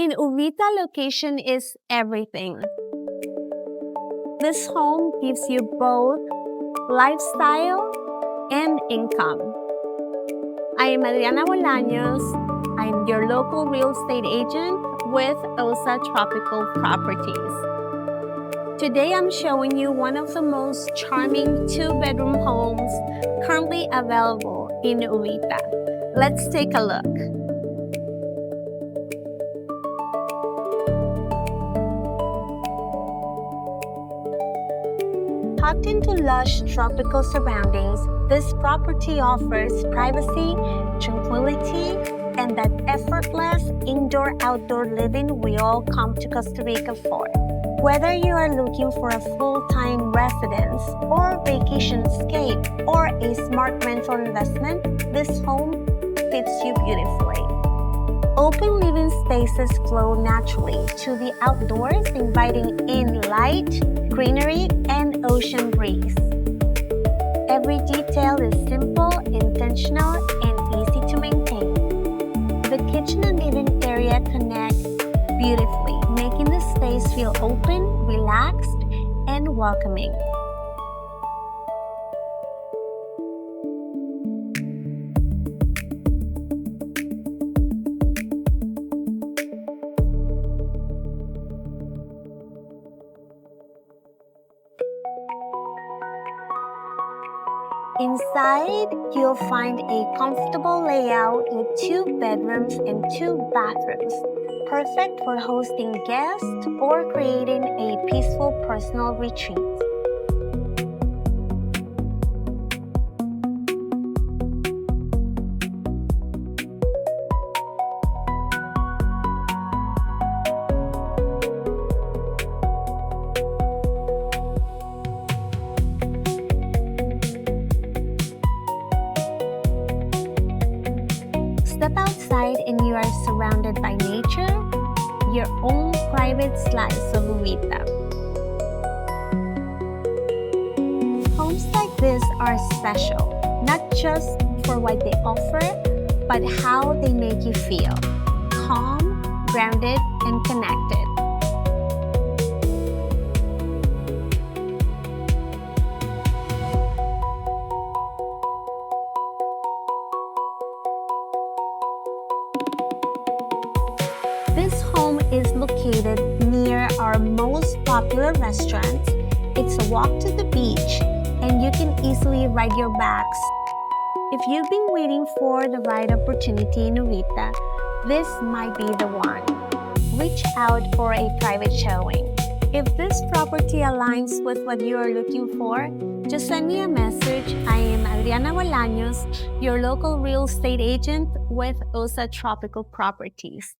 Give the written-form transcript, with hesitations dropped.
In Uvita, location is everything. This home gives you both lifestyle and income. I am Marino Ballena. I'm your local real estate agent with OSA Tropical Properties. Today I'm showing you one of the most charming two-bedroom homes currently available in Uvita. Let's take a look. Tucked into lush tropical surroundings, this property offers privacy, tranquility, and that effortless indoor-outdoor living we all come to Costa Rica for. Whether you are looking for a full-time residence or vacation escape or a smart rental investment, this home fits you beautifully. Open living spaces flow naturally to the outdoors, inviting in light, greenery, and ocean breeze. Every detail is simple, intentional, and easy to maintain. The kitchen and living area connect beautifully, making the space feel open, relaxed, and welcoming. Inside, you'll find a comfortable layout with 2 bedrooms and 2 bathrooms, perfect for hosting guests or creating a peaceful personal retreat. Step outside and you are surrounded by nature, your own private slice of Uvita. Homes like this are special, not just for what they offer, but how they make you feel calm, grounded, and connected. This home is located near our most popular restaurants. It's a walk to the beach, and you can easily ride your bikes. If you've been waiting for the right opportunity in Uvita, this might be the one. Reach out for a private showing. If this property aligns with what you are looking for, just send me a message. I am Marino Ballena, your local real estate agent with OSA Tropical Properties.